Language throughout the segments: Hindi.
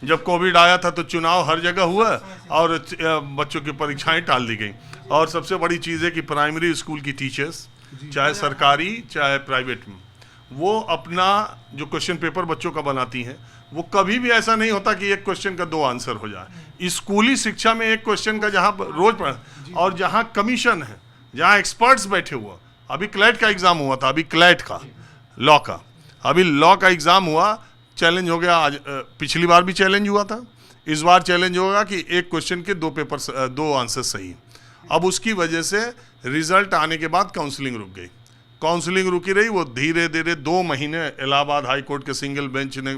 जब कोविड आया था तो चुनाव हर जगह हुआ और बच्चों की परीक्षाएं टाल दी गई। और सबसे बड़ी चीज़ है कि प्राइमरी स्कूल की टीचर्स, चाहे सरकारी चाहे प्राइवेट में, वो अपना जो क्वेश्चन पेपर बच्चों का बनाती हैं, वो कभी भी ऐसा नहीं होता कि एक क्वेश्चन का 2 आंसर हो जाए। स्कूली शिक्षा में एक क्वेश्चन का जहाँ रोज पढ़ और जहाँ कमीशन है, जहाँ एक्सपर्ट्स बैठे हुआ। अभी क्लैट का एग्ज़ाम हुआ था, अभी क्लैट का लॉ का, अभी लॉ का एग्ज़ाम हुआ, चैलेंज हो गया। आज पिछली बार भी चैलेंज हुआ था, इस बार चैलेंज होगा कि एक क्वेश्चन के 2 आंसर सही। अब उसकी वजह से रिजल्ट आने के बाद काउंसलिंग रुक गई। काउंसलिंग रुकी रही, वो धीरे धीरे 2 महीने इलाहाबाद हाई कोर्ट के सिंगल बेंच ने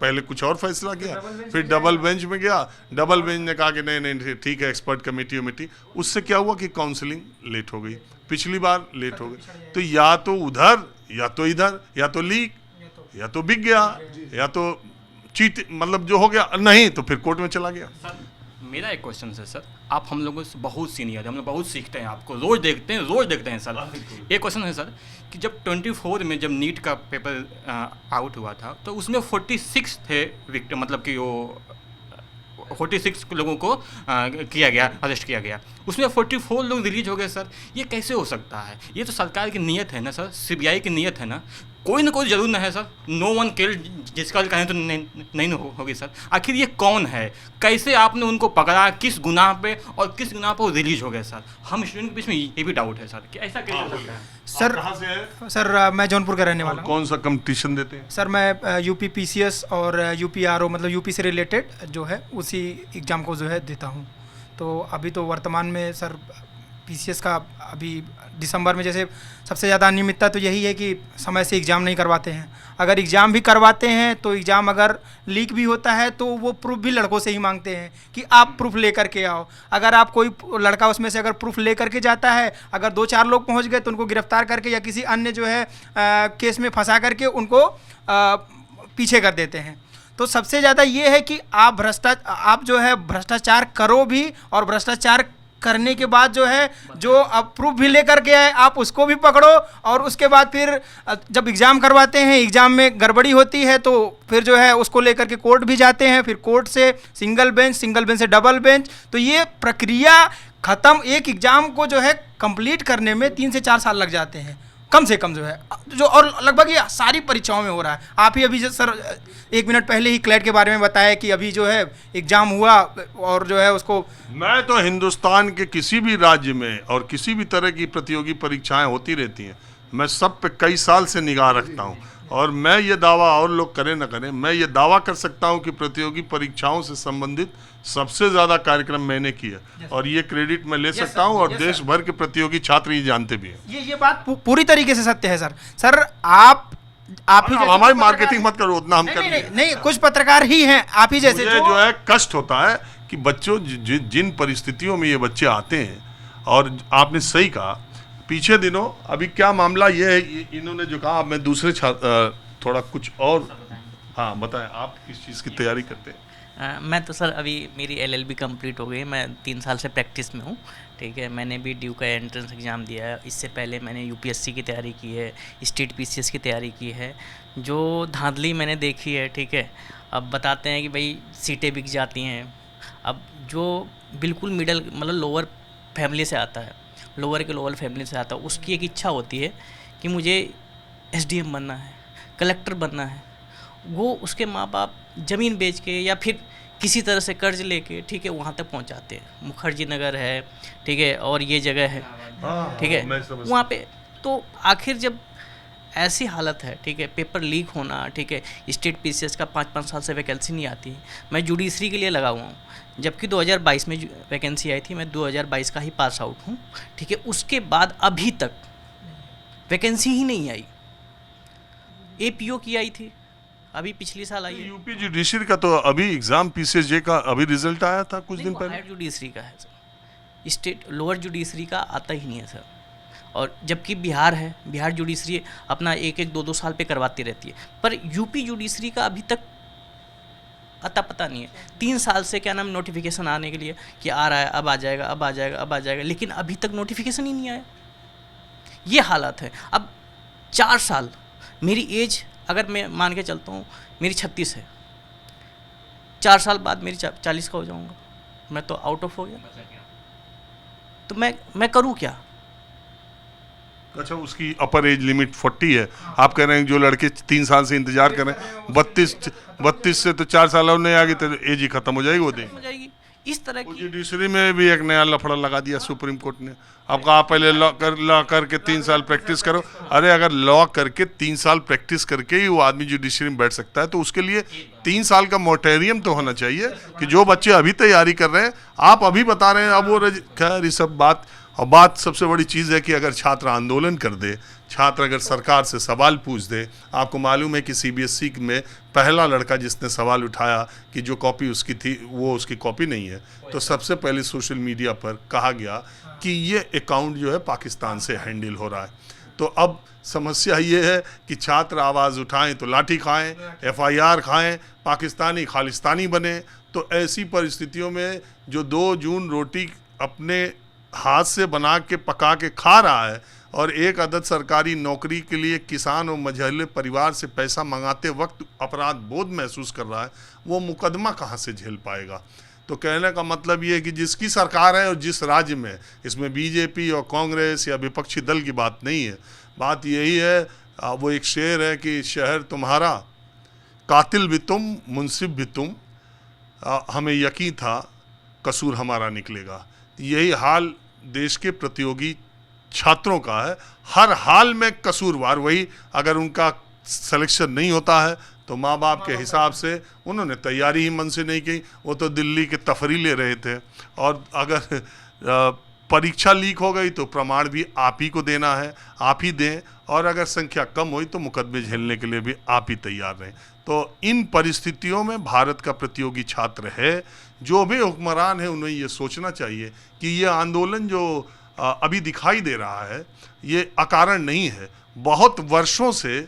पहले कुछ और फैसला किया, फिर डबल बेंच में गया। डबल बेंच ने कहा कि नहीं नहीं ठीक है, एक्सपर्ट कमेटी। उससे क्या हुआ कि काउंसलिंग लेट हो गई, पिछली बार लेट हो गई। तो या तो उधर या तो इधर, या तो लीक या तो बिक गया या तो चीट, मतलब जो हो गया, नहीं तो फिर कोर्ट में चला गया। मेरा एक क्वेश्चन है सर, आप हम लोगों से बहुत सीनियर है, हम लोग बहुत सीखते हैं, आपको रोज देखते हैं सर। एक क्वेश्चन है सर कि जब 24 में जब नीट का पेपर आउट हुआ था तो उसमें 46 थे विक्टिम, मतलब कि वो 46 लोगों को किया गया, अरेस्ट किया गया, उसमें 44 लोग रिलीज हो गए सर। ये कैसे हो सकता है? ये तो सरकार की नीयत है ना सर, सीबीआई की नीयत है ना, कोई ना कोई जरूर ना है सर। नो वन किल्ड जिसका कहें तो नहीं होगी सर। आखिर ये कौन है? कैसे आपने उनको पकड़ा? किस गुनाह पे और किस गुनाह पर वो रिलीज हो गए सर? हम स्टूडेंट के बीच में ये भी डाउट है सर कि ऐसा कैसे हो सकता है? सर कहाँ से है? सर मैं जौनपुर का रहने वाला हूँ। कौन सा कंपटीशन देते हैं? सर मैं यूपी पीसीएस और यूपी आरओ, मतलब यूपी से रिलेटेड जो है उसी एग्ज़ाम को जो है देता हूँ। तो अभी तो वर्तमान में सर पीसीएस का अभी दिसंबर में जैसे सबसे ज़्यादा अनियमितता तो यही है कि समय से एग्ज़ाम नहीं करवाते हैं। अगर एग्ज़ाम भी करवाते हैं तो एग्ज़ाम अगर लीक भी होता है तो वो प्रूफ भी लड़कों से ही मांगते हैं कि आप प्रूफ लेकर के आओ। अगर आप कोई लड़का उसमें से अगर प्रूफ लेकर के जाता है, अगर 2-4 लोग पहुंच गए तो उनको गिरफ्तार करके या किसी अन्य जो है केस में फंसा करके उनको पीछे कर देते हैं। तो सबसे ज़्यादा ये है कि आप जो है भ्रष्टाचार करो भी, और भ्रष्टाचार करने के बाद जो है जो अब प्रूफ भी लेकर के आए आप उसको भी पकड़ो, और उसके बाद फिर जब एग्ज़ाम करवाते हैं, एग्ज़ाम में गड़बड़ी होती है तो फिर जो है उसको लेकर के कोर्ट भी जाते हैं, फिर कोर्ट से सिंगल बेंच से डबल बेंच। तो ये प्रक्रिया ख़त्म, एक एग्ज़ाम को जो है कंप्लीट करने में 3 से 4 साल लग जाते हैं कम से कम जो है, जो और लगभग ये सारी परीक्षाओं में हो रहा है। आप ही अभी सर 1 मिनट पहले ही क्लैट के बारे में बताया कि अभी जो है एग्ज़ाम हुआ और जो है उसको, मैं तो हिंदुस्तान के किसी भी राज्य में और किसी भी तरह की प्रतियोगी परीक्षाएं होती रहती हैं, मैं सब पे कई साल से निगाह रखता हूं। और मैं ये दावा, और लोग करें ना करें, मैं ये दावा कर सकता हूं कि प्रतियोगी परीक्षाओं से संबंधित सबसे ज़्यादा कार्यक्रम मैंने किया, और ये क्रेडिट मैं ले सकता हूं, और देश भर के प्रतियोगी छात्र ये जानते भी हैं। ये बात पूरी तरीके से सत्य है सर। आप ही हमारी मार्केटिंग मत करो, उतना हम कर नहीं, कुछ पत्रकार ही हैं आप ही जैसे जो है कष्ट होता है कि बच्चों जिन परिस्थितियों में ये बच्चे आते हैं। और आपने सही कहा, पीछे दिनों अभी क्या मामला ये है, इन्होंने जो कहा, मैं दूसरे थोड़ा कुछ और, हाँ बताएं, आप किस चीज़ की तैयारी करते हैं? मैं तो सर अभी मेरी LLB कंप्लीट हो गई, मैं 3 साल से प्रैक्टिस में हूँ, ठीक है। मैंने भी ड्यू का एंट्रेंस एग्ज़ाम दिया है, इससे पहले मैंने UPSC की तैयारी की है, स्टेट PCS की तैयारी की है। जो धांधली मैंने देखी है, ठीक है, अब बताते हैं कि भाई सीटें बिक जाती हैं। अब जो बिल्कुल मिडल, मतलब लोअर फैमिली से आता है, लोअर फैमिली से आता है, उसकी एक इच्छा होती है कि मुझे SDM बनना है, कलेक्टर बनना है। वो उसके माँ बाप ज़मीन बेच के या फिर किसी तरह से कर्ज लेके, ठीक है, वहाँ तक पहुँचाते हैं। मुखर्जी नगर है, ठीक है, और ये जगह है, ठीक है, वहाँ पे। तो आखिर जब ऐसी हालत है, ठीक है, पेपर लीक होना, ठीक है, स्टेट PCS का 5-5 साल से वैकेंसी नहीं आती। मैं जुडिशरी के लिए लगा हुआ हूँ, जबकि 2022 में वैकेंसी आई थी, मैं 2022 का ही पास आउट हूँ, ठीक है। उसके बाद अभी तक वैकेंसी ही नहीं आई। APO की आई थी, अभी पिछली साल आई है। यूपी जुडिशरी का तो अभी एग्जाम PCSJ का अभी रिजल्ट आया था कुछ दिन पहले। हायर जुडिशरी का है सर, स्टेट लोअर जुडिशरी का आता ही नहीं है सर। और जबकि बिहार है, बिहार जुडिशरी अपना 1-2 साल पे करवाती रहती है, पर यूपी जुडिशरी का अभी तक अता पता नहीं है। 3 साल से क्या नाम नोटिफिकेशन आने के लिए कि आ रहा है, अब आ जाएगा, अब आ जाएगा, अब आ जाएगा, लेकिन अभी तक नोटिफिकेशन ही नहीं आया। ये हालत है। अब 4 साल, मेरी एज अगर मैं मान के चलता हूँ, मेरी 36 है, 4 साल बाद मेरी 40 का हो जाऊँगा, मैं तो आउट ऑफ हो गया। तो मैं करूँ क्या? अच्छा, उसकी अपर एज लिमिट 40 है। आप कह रहे हैं जो लड़के 3 साल से इंतजार कर रहे हैं, 32 से तो 4 साल और नहीं आगे तो एज ही खत्म हो जाएगी। वो हो जाएगी इस तरह की। जुडिशरी में भी एक नया लफड़ा लगा दिया सुप्रीम कोर्ट ने। अब कहा पहले लॉ करके 3 साल प्रैक्टिस करो। अरे अगर लॉ करके 3 साल प्रैक्टिस करके ही वो आदमी जुडिशरी में बैठ सकता है तो उसके लिए 3 साल का मोरेटोरियम तो होना चाहिए कि जो बच्चे अभी तैयारी कर रहे हैं, आप अभी बता रहे हैं अब वो खैर ये सब बात। और बात सबसे बड़ी चीज़ है कि अगर छात्र आंदोलन कर दे, छात्र अगर सरकार से सवाल पूछ दे। आपको मालूम है कि सीबीएसई में पहला लड़का जिसने सवाल उठाया कि जो कॉपी उसकी थी वो उसकी कॉपी नहीं है, तो सबसे पहले सोशल मीडिया पर कहा गया कि ये अकाउंट जो है पाकिस्तान से हैंडल हो रहा है। तो अब समस्या ये है कि छात्र आवाज़ उठाएं तो लाठी खाएं, एफआईआर खाएं, पाकिस्तानी खालिस्तानी बने। तो ऐसी परिस्थितियों में जो 2 जून रोटी अपने हाथ से बना के पका के खा रहा है और एक अदद सरकारी नौकरी के लिए किसान और मझले परिवार से पैसा मंगाते वक्त अपराध बोध महसूस कर रहा है, वो मुकदमा कहाँ से झेल पाएगा? तो कहने का मतलब ये है कि जिसकी सरकार है और जिस राज्य में, इसमें बीजेपी और कांग्रेस या विपक्षी दल की बात नहीं है, बात यही है। वो एक शेर है कि शहर तुम्हारा, कातिल भी तुम, मुंसिफ भी तुम, हमें यकीन था कसूर हमारा निकलेगा। यही हाल देश के प्रतियोगी छात्रों का है। हर हाल में कसूरवार वही। अगर उनका सिलेक्शन नहीं होता है तो माँ बाप के हिसाब से उन्होंने तैयारी ही मन से नहीं की, वो तो दिल्ली के तफरी ले रहे थे। और अगर परीक्षा लीक हो गई तो प्रमाण भी आप ही को देना है, आप ही दें। और अगर संख्या कम हुई तो मुकदमे झेलने के लिए भी आप ही तैयार रहें। तो इन परिस्थितियों में भारत का प्रतियोगी छात्र है, जो भी हुक्मरान है, उन्हें ये सोचना चाहिए कि ये आंदोलन जो अभी दिखाई दे रहा है ये अकारण नहीं है। बहुत वर्षों से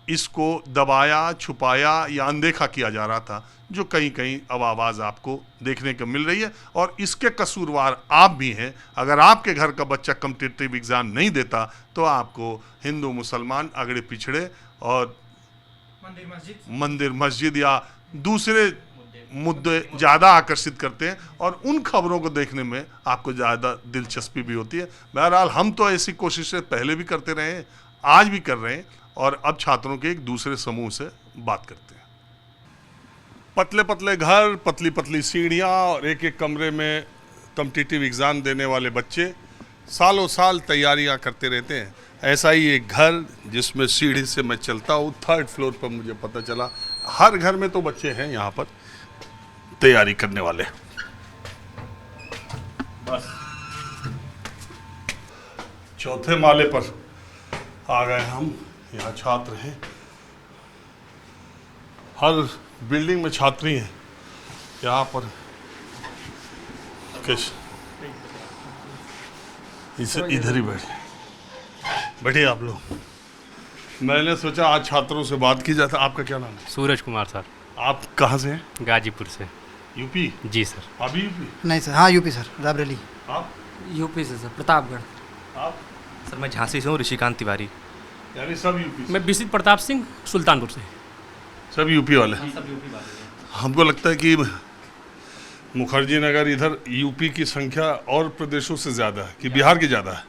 इसको दबाया, छुपाया या अनदेखा किया जा रहा था, जो कहीं कहीं अब आवाज़ आपको देखने को मिल रही है। और इसके कसूरवार आप भी हैं। अगर आपके घर का बच्चा कॉम्पिटिटिव एग्ज़ाम नहीं देता तो आपको हिंदू मुसलमान अगड़े पिछड़े और मंदिर मस्जिद या दूसरे मुद्दे ज़्यादा आकर्षित करते हैं और उन खबरों को देखने में आपको ज़्यादा दिलचस्पी भी होती है। बहरहाल हम तो ऐसी कोशिशें पहले भी करते रहे हैं, आज भी कर रहे हैं और अब छात्रों के एक दूसरे समूह से बात करते हैं। पतले पतले घर, पतली पतली सीढ़ियाँ और एक एक कमरे में कॉम्पिटिटिव एग्ज़ाम देने वाले बच्चे सालों साल तैयारियाँ करते रहते हैं। ऐसा ही एक घर जिसमें सीढ़ी से मैं चलता हूँ, 3rd फ्लोर पर मुझे पता चला हर घर में तो बच्चे हैं यहाँ पर तैयारी करने वाले। बस 4थे माले पर आ गए हम। यहाँ छात्र हैं, हर बिल्डिंग में छात्री हैं। यहाँ पर इधर ही बैठे आप लोग। मैंने सोचा आज छात्रों से बात की जाता। आपका क्या नाम है? सूरज कुमार सर। आप कहाँ से हैं? गाजीपुर से। यूपी? जी सर। अभी यूपी? नहीं सर, हाँ यूपी सर, रायबरेली। आप? यूपी से सर, प्रतापगढ़। आप? सर मैं झांसी से हूँ, ऋषिकांत तिवारी। यानी सब यूपी से? मैं बिसित प्रताप सिंह, सुल्तानपुर से। सब यूपी वाले? सब यूपी वाले। हमको लगता है कि मुखर्जी नगर इधर यूपी की संख्या और प्रदेशों से ज़्यादा है कि बिहार की ज़्यादा है?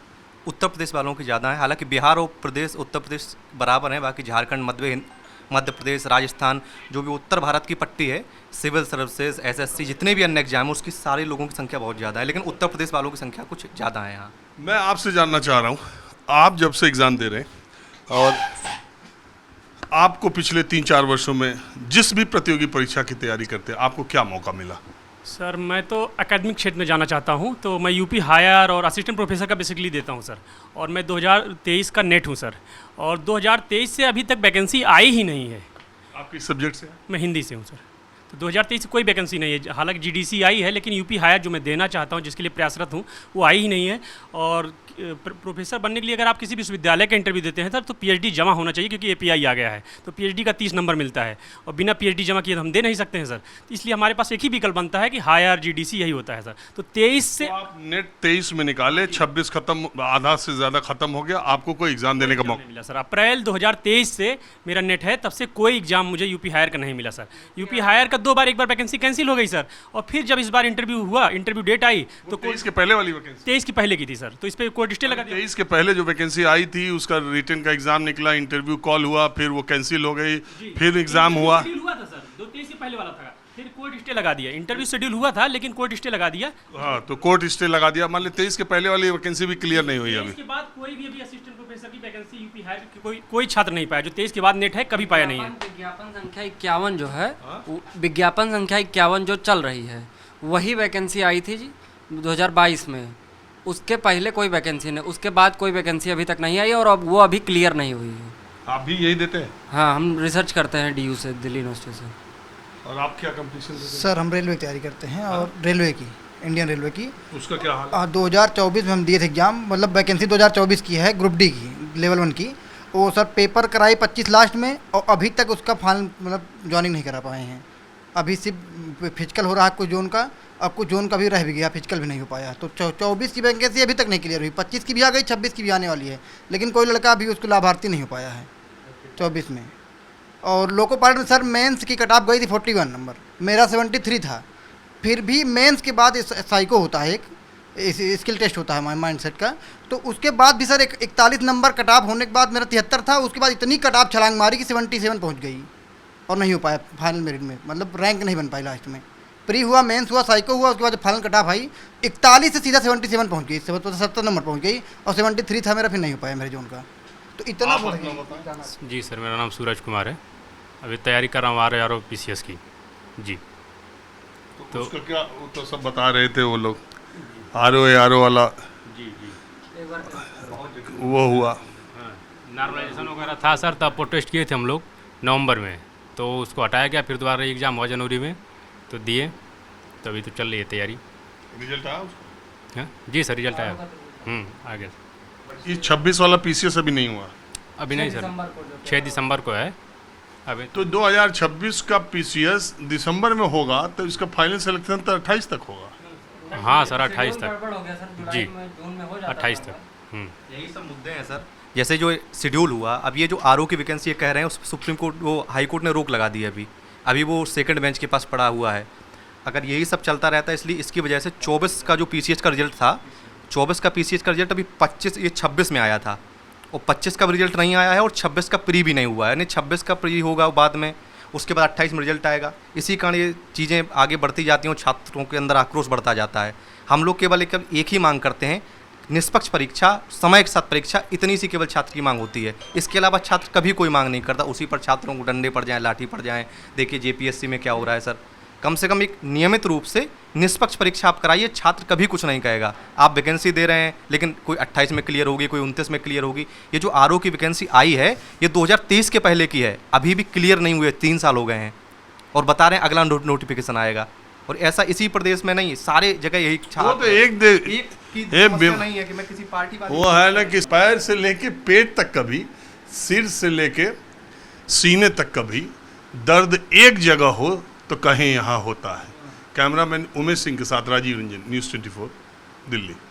उत्तर प्रदेश वालों की ज़्यादा है। हालांकि बिहार और प्रदेश, उत्तर प्रदेश बराबर है। बाकी झारखंड, मध्य प्रदेश, राजस्थान, जो भी उत्तर भारत की पट्टी है, सिविल सर्विसेज, एसएससी, जितने भी अन्य एग्जाम है, उसकी सारे लोगों की संख्या बहुत ज़्यादा है। लेकिन उत्तर प्रदेश वालों की संख्या कुछ ज़्यादा है यहाँ। मैं आपसे जानना चाह रहा हूँ, आप जब से एग्ज़ाम दे रहे हैं और आपको पिछले 3-4 वर्षों में जिस भी प्रतियोगी परीक्षा की तैयारी करते हैं, आपको क्या मौका मिला? सर मैं तो एकेडमिक क्षेत्र में जाना चाहता हूँ, तो मैं यूपी हायर और असिस्टेंट प्रोफेसर का बेसिकली देता हूँ सर। और मैं 2023 का नेट हूँ सर, और 2023 से अभी तक वैकेंसी आई ही नहीं है। आप किस सब्जेक्ट से? मैं हिंदी से हूँ सर। तो 2023 से कोई वैकेंसी नहीं है। हालांकि जीडीसी आई है, लेकिन यूपी हायर जो मैं देना चाहता हूँ, जिसके लिए प्रयासरत हूँ, वो आई ही नहीं है। और प्रोफेसर बनने के लिए अगर आप किसी विश्वविद्यालय का इंटरव्यू देते हैं सर, तो पीएचडी जमा होना चाहिए, क्योंकि एपीआई आ गया है, तो पीएचडी का 30 नंबर मिलता है, और बिना पीएचडी जमा किए तो हम दे नहीं सकते हैं सर। तो इसलिए हमारे पास एक ही विकल्प बनता है कि हायर जीडीसी यही होता है सर। तो 23 से तो आप नेट 23 में निकाले, 26 खत्म, आधा से ज़्यादा खत्म हो गया, आपको कोई एग्ज़ाम देने का मौका नहीं मिला सर। अप्रैल 2023 से मेरा नेट है, तब से कोई एग्ज़ाम मुझे यूपी हायर का नहीं मिला सर। यूपी हायर का दिक्कत 2 बार, एक बार वैकेंसी कैंसिल हो गई सर, और फिर जब इस बार इंटरव्यू हुआ, इंटरव्यू डेट आई तो 23 के पहले वाली वैकेंसी, 23 की पहले की थी सर, तो इस पर कोर्ट स्टे लगा दिया। 23 के पहले जो वैकेंसी आई थी उसका रिटन का एग्जाम निकला, इंटरव्यू कॉल हुआ, फिर वो कैंसिल हो गई, फिर एग्जाम हुआ। शेड्यूल हुआ था सर, 23 के पहले वाला था, फिर कोर्ट स्टे लगा दिया। इंटरव्यू शेड्यूल हुआ था लेकिन कोर्ट स्टे लगा दिया। हाँ, तो कोर्ट स्टे लगा दिया। मान ली 23 के पहले वाली वैकेंसी भी क्लियर नहीं हुई अभी। इसके बाद कोई भी अभी असिस्टेंट प्रोफेसर की वैकेंसी यूपी हायर की कोई छात्र नहीं पाया जो 23 के बाद नेट है, कभी पाया नहीं है। विज्ञापन संख्या 51 जो है, विज्ञापन संख्या 51 जो चल रही है, वही वैकेंसी आई थी जी 2022 में। उसके पहले कोई वैकेंसी नहीं, उसके बाद कोई वैकेंसी अभी तक नहीं आई और अब वो अभी क्लियर नहीं हुई है। आप भी यही देते हैं? हाँ, हम रिसर्च करते हैं DU से, दिल्ली यूनिवर्सिटी से। और आप क्या कंपटीशन देते हैं? सर हम रेलवे की तैयारी करते हैं और रेलवे की, इंडियन रेलवे की। उसका क्या हाल है? 2024 में हम दिए थे एग्ज़ाम, मतलब वैकेंसी 2024 की है, ग्रुप डी की, लेवल 1 की। वो सर पेपर कराई 25 लास्ट में और अभी तक उसका फाइनल मतलब ज्वाइनिंग नहीं करा पाए हैं। अभी सिर्फ फिजिकल हो रहा है कुछ जोन का, अब कुछ जोन का भी रह भी गया, फिजिकल भी नहीं हो पाया। तो 24 की वैकेंसी अभी तक नहीं क्लियर हुई, 25 की भी आ गई, 26 की भी आने वाली है, लेकिन कोई लड़का अभी उसको लाभार्थी नहीं हो पाया है 24 में। और लोको पायलट में सर मेंस की कट ऑफ गई थी 41 नंबर, मेरा 73 था। फिर भी मेंस के बाद साइको होता है, एक स्किल टेस्ट होता है माइंड सेट का, तो उसके बाद भी सर 41 नंबर कट ऑफ होने के बाद मेरा 73 था। उसके बाद इतनी कट ऑफ छलांग मारी कि 77 पहुंच गई और नहीं हो पाया फाइनल मेरिट में, मतलब रैंक नहीं बन पाई लास्ट में। प्री हुआ, मेंस हुआ, साइको हुआ, उसके बाद जब फाइनल कट ऑफ आई 41 से सीधा 77 पहुँच गई, 70 नंबर पहुँच गई और 73 था मेरा, फिर नहीं हो पाया मेरे जोन का। तो इतना जी सर, मेरा नाम सूरज कुमार है, अभी तैयारी कर रहा हूँ RO PCS की जी। तो उसका क्या, वो तो सब बता रहे थे वो लोग, RO वाला जी वो हुआ, नॉर्मलाइजेशन वगैरह था सर, तब प्रोटेस्ट किए थे हम लोग नवंबर में, तो उसको हटाया गया, फिर दोबारा एग्ज़ाम हुआ जनवरी में, तो दिए, तो अभी तो चल रही है तैयारी। रिजल्ट आया उसका? हाँ जी सर, रिजल्ट आया, आ गया। ये 26 वाला PCS अभी नहीं हुआ? अभी नहीं सर, 6 दिसंबर को है अभी। तो 2026 का PCS दिसंबर में होगा, तो इसका फाइनल सिलेक्शन तो 28 तक होगा। हाँ सर, 28 तक जी, 28 तक। यही सब मुद्दे हैं सर। जैसे जो शेड्यूल हुआ, अब ये जो RO की वैकेंसी कह रहे हैं, उस सुप्रीम कोर्ट, वो हाई कोर्ट ने रोक लगा दी है अभी वो सेकंड बेंच के पास पड़ा हुआ है। अगर यही सब चलता रहता है, इसलिए इसकी वजह से 24 का जो PCS का रिजल्ट था, 24 का PCS का रिजल्ट अभी 26 में आया था, और 25 का रिजल्ट नहीं आया है और 26 का प्री भी नहीं हुआ है, यानी 26 का प्री होगा बाद में, उसके बाद 28 में रिजल्ट आएगा। इसी कारण ये चीज़ें आगे बढ़ती जाती हैं और छात्रों के अंदर आक्रोश बढ़ता जाता है। हम लोग केवल एक ही मांग करते हैं, निष्पक्ष परीक्षा, समय के साथ परीक्षा, इतनी सी केवल छात्र की मांग होती है। इसके अलावा छात्र कभी कोई मांग नहीं करता, उसी पर छात्रों को डंडे पड़ जाएँ, लाठी पड़ जाएँ। देखिए JPSC में क्या हो रहा है सर। कम से कम एक नियमित रूप से निष्पक्ष परीक्षा आप कराइए, छात्र कभी कुछ नहीं कहेगा। आप वैकेंसी दे रहे हैं, लेकिन कोई 28 में क्लियर होगी, कोई 29 में क्लियर होगी। ये जो RO की वैकेंसी आई है, ये 2023 के पहले की है, अभी भी क्लियर नहीं हुए, 3 साल हो गए हैं, और बता रहे हैं अगला नोटिफिकेशन आएगा। और ऐसा इसी प्रदेश में नहीं, सारे जगह यही वो तो नहीं है कि मैं किसी पार्टी वाले, वो है ना कि पैर से लेके पेट तक का भी, सिर से लेके सीने तक का भी दर्द एक जगह हो तो कहीं यहाँ होता है। कैमरामैन उमेश सिंह के साथ राजीव रंजन, न्यूज़ 24 दिल्ली।